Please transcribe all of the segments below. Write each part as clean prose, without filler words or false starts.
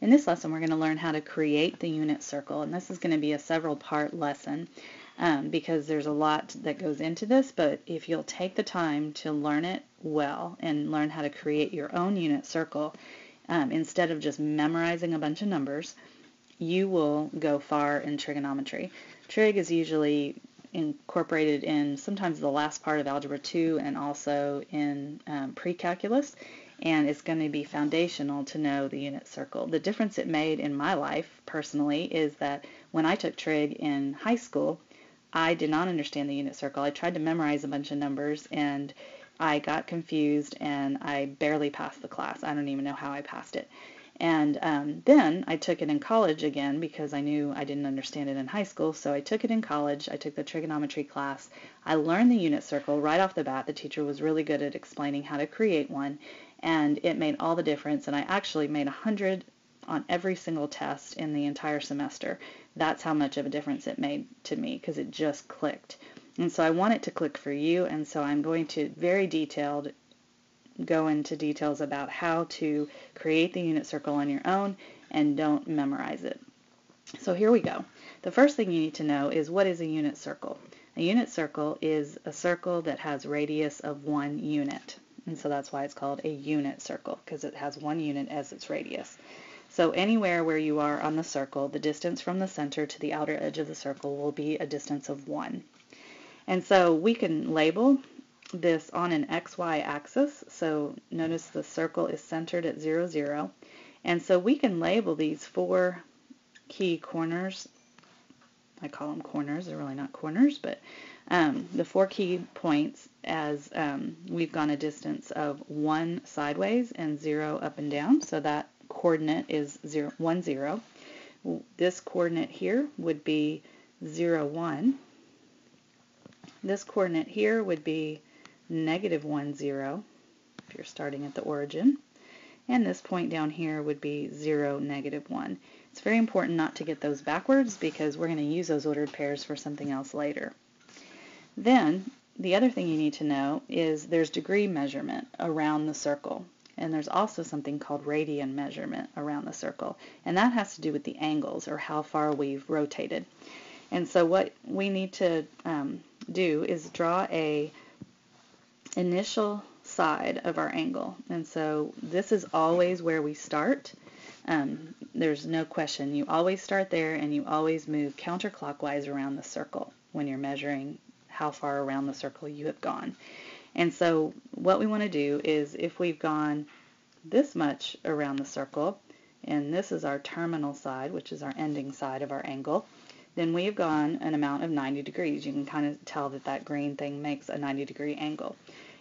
In this lesson, we're going to learn how to create the unit circle, and this is going to be a several-part lesson because there's a lot that goes into this, but if you'll take the time to learn it well and learn how to create your own unit circle, instead of just memorizing a bunch of numbers, you will go far in trigonometry. Trig is usually incorporated in sometimes the last part of Algebra 2 and also in pre-calculus, and it's going to be foundational to know the unit circle. The difference it made in my life personally is that when I took trig in high school, I did not understand the unit circle. I tried to memorize a bunch of numbers and I got confused and I barely passed the class. I don't even know how I passed it. And then I took it in college again because I knew I didn't understand it in high school, so I took it in college. I took the trigonometry class. I learned the unit circle right off the bat. The teacher was really good at explaining how to create one, and it made all the difference. And I actually made 100 on every single test in the entire semester. That's how much of a difference it made to me because it just clicked. And so I want it to click for you, and so I'm going to very detailed go into details about how to create the unit circle on your own and don't memorize it. So here we go. The first thing you need to know is, what is a unit circle? A unit circle is a circle that has radius of 1 unit. And so that's why it's called a unit circle, because it has 1 unit as its radius. So anywhere where you are on the circle, the distance from the center to the outer edge of the circle will be a distance of 1. And so we can label this on an XY axis. So notice the circle is centered at 0, 0. And so we can label these 4 key corners. I call them corners. They're really not corners, but the 4 key points as we've gone a distance of 1 sideways and 0 up and down. So that coordinate is 0, 1, 0. This coordinate here would be 0, 1. This coordinate here would be -1, 0, if you're starting at the origin. And this point down here would be 0, -1. It's very important not to get those backwards because we're going to use those ordered pairs for something else later. Then, the other thing you need to know is there's degree measurement around the circle. And there's also something called radian measurement around the circle. And that has to do with the angles, or how far we've rotated. And so what we need to do is draw a initial side of our angle, and so this is always where we start. There's no question. You always start there and you always move counterclockwise around the circle when you're measuring how far around the circle you have gone. And so what we want to do is, if we've gone this much around the circle, and this is our terminal side, which is our ending side of our angle, then we have gone an amount of 90 degrees. You can kind of tell that that green thing makes a 90-degree angle.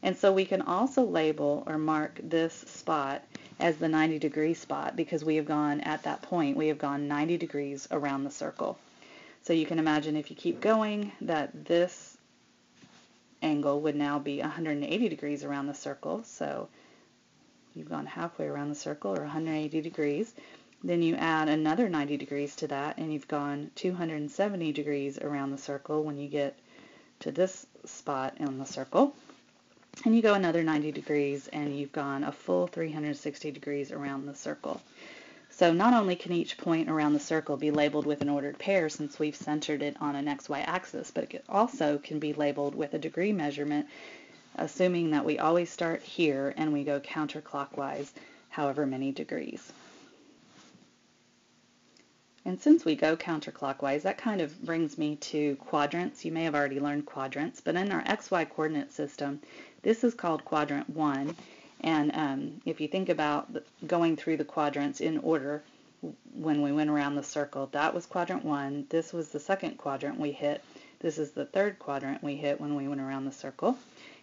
And so we can also label or mark this spot as the 90-degree spot because we have gone, at that point, we have gone 90 degrees around the circle. So you can imagine, if you keep going, that this angle would now be 180 degrees around the circle. So you've gone halfway around the circle, or 180 degrees. Then you add another 90 degrees to that, and you've gone 270 degrees around the circle when you get to this spot in the circle. And you go another 90 degrees, and you've gone a full 360 degrees around the circle. So not only can each point around the circle be labeled with an ordered pair, since we've centered it on an XY axis, but it also can be labeled with a degree measurement, assuming that we always start here and we go counterclockwise however many degrees. And since we go counterclockwise, that kind of brings me to quadrants. You may have already learned quadrants, but in our XY coordinate system, this is called quadrant 1. And if you think about going through the quadrants in order, when we went around the circle, that was quadrant 1. This was the second quadrant we hit. This is the third quadrant we hit when we went around the circle.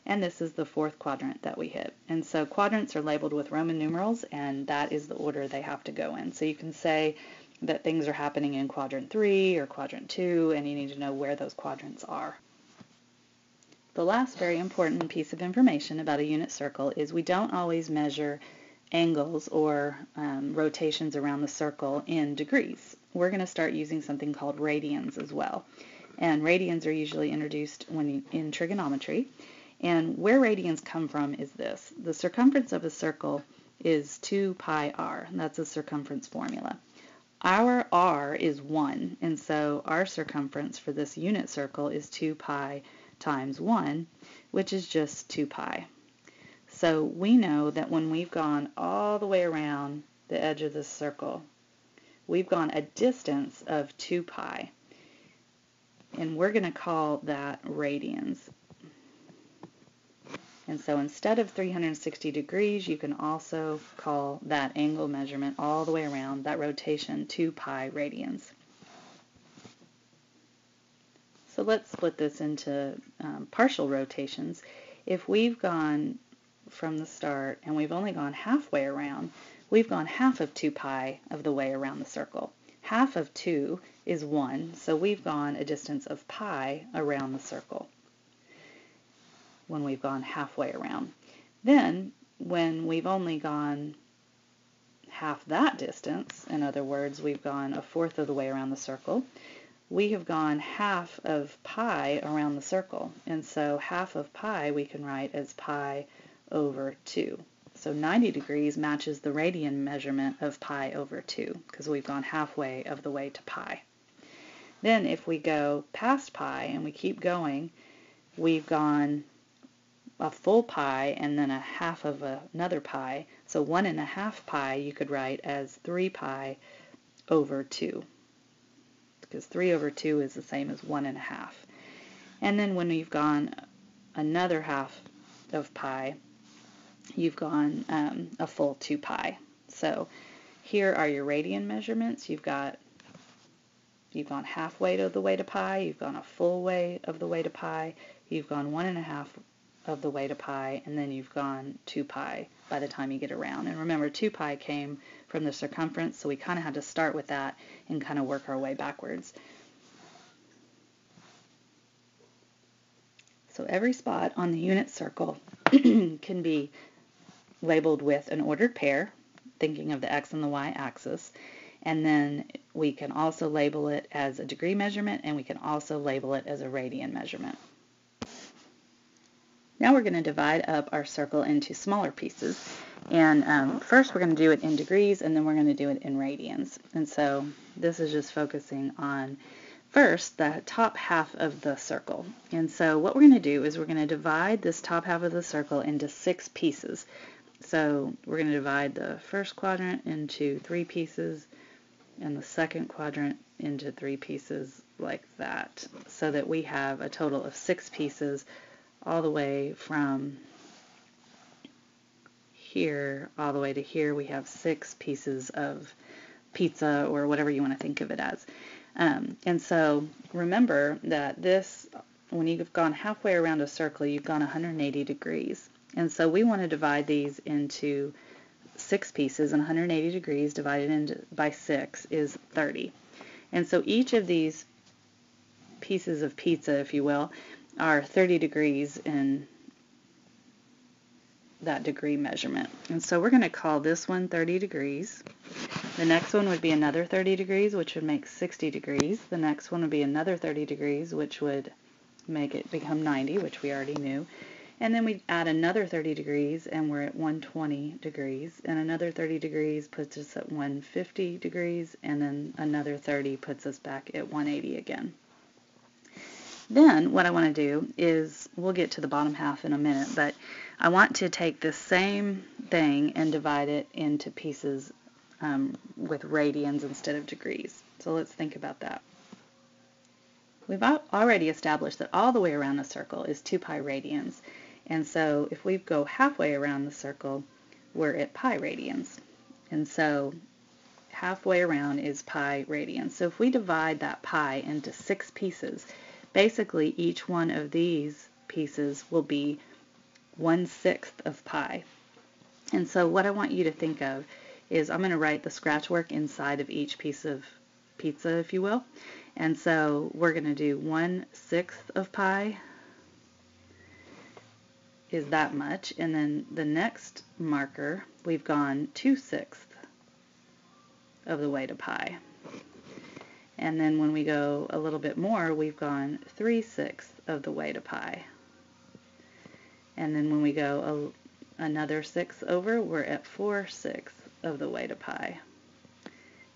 And this is the fourth quadrant that we hit. And so quadrants are labeled with Roman numerals, and that is the order they have to go in. So you can say that things are happening in quadrant 3 or quadrant 2, and you need to know where those quadrants are. The last very important piece of information about a unit circle is we don't always measure angles or rotations around the circle in degrees. We're going to start using something called radians as well. And radians are usually introduced in trigonometry. And where radians come from is this. The circumference of a circle is 2 pi r. That's a circumference formula. Our r is 1, and so our circumference for this unit circle is 2 pi times 1, which is just 2 pi. So we know that when we've gone all the way around the edge of this circle, we've gone a distance of 2 pi, and we're going to call that radians. And so instead of 360 degrees, you can also call that angle measurement all the way around, that rotation, 2 pi radians. So let's split this into partial rotations. If we've gone from the start and we've only gone halfway around, we've gone half of 2 pi of the way around the circle. Half of 2 is 1, so we've gone a distance of pi around the circle when we've gone halfway around. Then, when we've only gone half that distance, in other words, we've gone a fourth of the way around the circle, we have gone half of pi around the circle. And so half of pi we can write as pi over 2. So 90 degrees matches the radian measurement of pi over 2, because we've gone halfway of the way to pi. Then if we go past pi and we keep going, we've gone a full pi and then a half of another pi. So 1.5 pi you could write as 3 pi over 2, because 3 over 2 is the same as 1.5. And then when you've gone another half of pi, you've gone a full 2 pi. So here are your radian measurements. You've gone halfway of the way to pi, you've gone a full way of the way to pi, you've gone 1.5 of the way to pi, and then you've gone 2 pi by the time you get around. And remember, 2 pi came from the circumference, so we kind of had to start with that and kind of work our way backwards. So every spot on the unit circle can be labeled with an ordered pair, thinking of the x and the y axis, and then we can also label it as a degree measurement, and we can also label it as a radian measurement. Now we're going to divide up our circle into smaller pieces, and first we're going to do it in degrees, and then we're going to do it in radians. And so this is just focusing on first the top half of the circle. And so what we're going to do is we're going to divide this top half of the circle into 6 pieces. So we're going to divide the first quadrant into 3 pieces and the second quadrant into 3 pieces, like that, so that we have a total of 6 pieces all the way from here all the way to here. We have 6 pieces of pizza, or whatever you want to think of it as. And so remember that this, when you've gone halfway around a circle, you've gone 180 degrees. And so we want to divide these into 6 pieces, and 180 degrees divided by 6 is 30. And so each of these pieces of pizza, if you will, are 30 degrees in that degree measurement. And so we're going to call this one 30 degrees. The next one would be another 30 degrees, which would make 60 degrees. The next one would be another 30 degrees, which would make it become 90, which we already knew. And then we add another 30 degrees, and we're at 120 degrees. And another 30 degrees puts us at 150 degrees, and then another 30 puts us back at 180 again. Then what I want to do is, we'll get to the bottom half in a minute, but I want to take this same thing and divide it into pieces with radians instead of degrees. So let's think about that. We've already established that all the way around the circle is 2 pi radians. And so if we go halfway around the circle, we're at pi radians. And so halfway around is pi radians. So if we divide that pi into 6 pieces, basically each one of these pieces will be 1/6 of pi. And so what I want you to think of is, I'm going to write the scratch work inside of each piece of pizza, if you will. And so we're going to do 1/6 of pi is that much, and then the next marker, we've gone 2/6 of the way to pi. And then when we go a little bit more, we've gone 3/6 of the way to pi. And then when we go another 6 over, we're at 4/6 of the way to pi.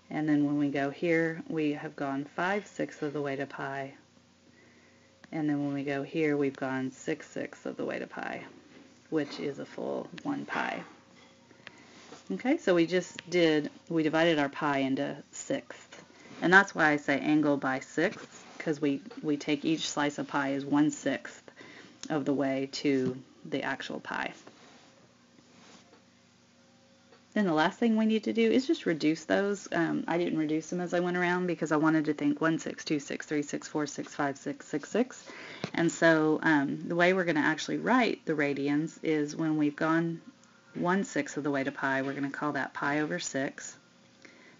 And then when we go here, we have gone 5/6 of the way to pi. And then when we go here, we've gone 6/6 of the way to pi, which is a full 1 pi. Okay, so we divided our pi into sixths. And that's why I say angle by sixths, because we take each slice of pie as 1/6 of the way to the actual pi. Then the last thing we need to do is just reduce those. I didn't reduce them as I went around because I wanted to think 1, 6, 2, 6, 3, 6, 4, 6, 5, 6, 6, 6. And so the way we're going to actually write the radians is when we've gone 1/6 of the way to pi, we're going to call that pi over 6.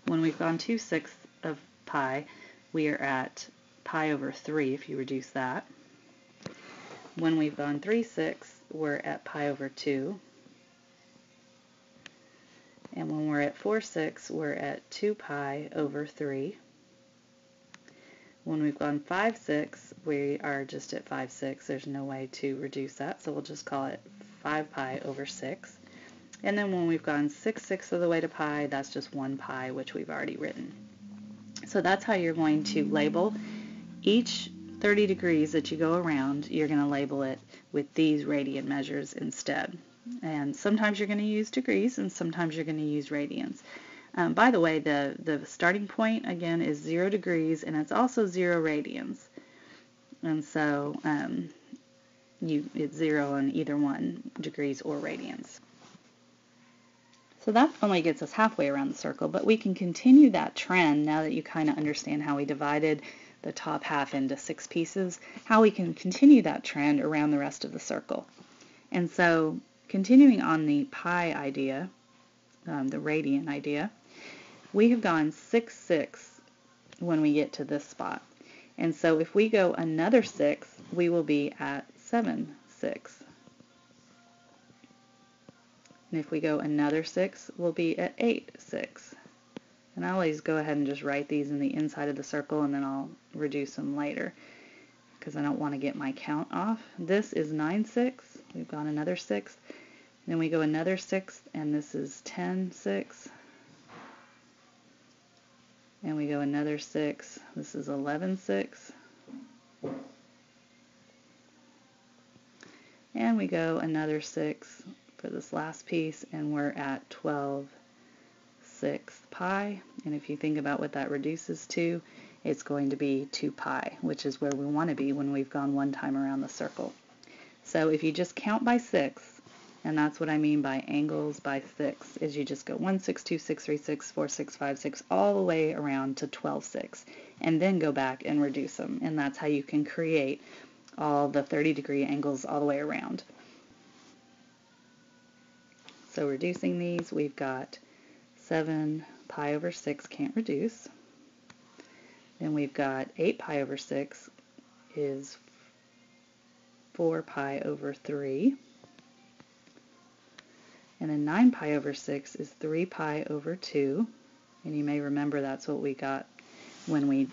When we've gone 2/6 of pi, we are at pi over 3 if you reduce that. When we've gone 3/6, we're at pi over 2. And when we're at 4/6, we're at 2 pi over 3. When we've gone 5/6, we are just at 5/6. There's no way to reduce that, so we'll just call it 5 pi over 6. And then when we've gone 6/6 of the way to pi, that's just 1 pi, which we've already written. So that's how you're going to label each 30 degrees that you go around. You're going to label it with these radian measures instead. And sometimes you're going to use degrees, and sometimes you're going to use radians. By the way, the starting point, again, is 0 degrees, and it's also 0 radians. And so it's 0 on either one, degrees or radians. So that only gets us halfway around the circle, but we can continue that trend now that you kind of understand how we divided the top half into 6 pieces, how we can continue that trend around the rest of the circle. And so continuing on the pi idea, the radian idea, we have gone 6/6 when we get to this spot. And so if we go another 6, we will be at 7/6. And if we go another 6, we'll be at 8/6. And I always go ahead and just write these in the inside of the circle, and then I'll reduce them later because I don't want to get my count off. This is 9/6. We've gone another 6. Then we go another 6, and this is 10/6. And we go another 6. This is 11/6. And we go another 6 for this last piece, and we're at 12/6 pi. And if you think about what that reduces to, it's going to be 2 pi, which is where we want to be when we've gone one time around the circle. So if you just count by 6, and that's what I mean by angles by 6, is you just go 1, 6, 2, 6, 3, 6, 4, 6, 5, 6, all the way around to 12/6, and then go back and reduce them. And that's how you can create all the 30-degree angles all the way around. So reducing these, we've got 7 pi over 6, can't reduce. Then we've got 8 pi over 6 is 4 pi over 3. And then 9 pi over 6 is 3 pi over 2. And you may remember that's what we got when we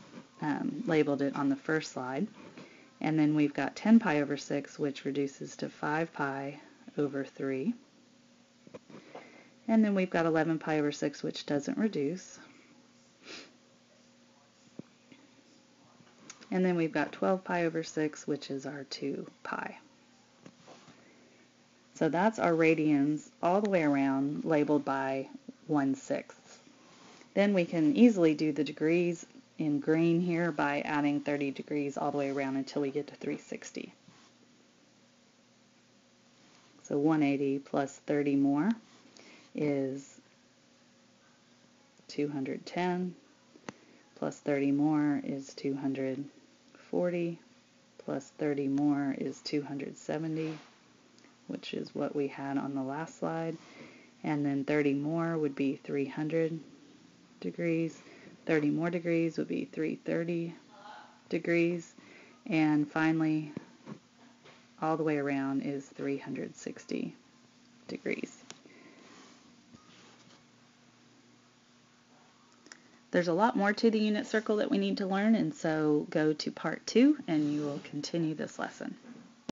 labeled it on the first slide. And then we've got 10 pi over 6, which reduces to 5 pi over 3. And then we've got 11 pi over 6, which doesn't reduce. And then we've got 12 pi over 6, which is our 2 pi. So that's our radians all the way around, labeled by 1/6. Then we can easily do the degrees in green here by adding 30 degrees all the way around until we get to 360. So 180 plus 30 more is 210, plus 30 more is 240, plus 30 more is 270, which is what we had on the last slide. And then 30 more would be 300 degrees. 30 more degrees would be 330 degrees. And finally, all the way around is 360 degrees. There's a lot more to the unit circle that we need to learn, and so go to part 2 and you will continue this lesson.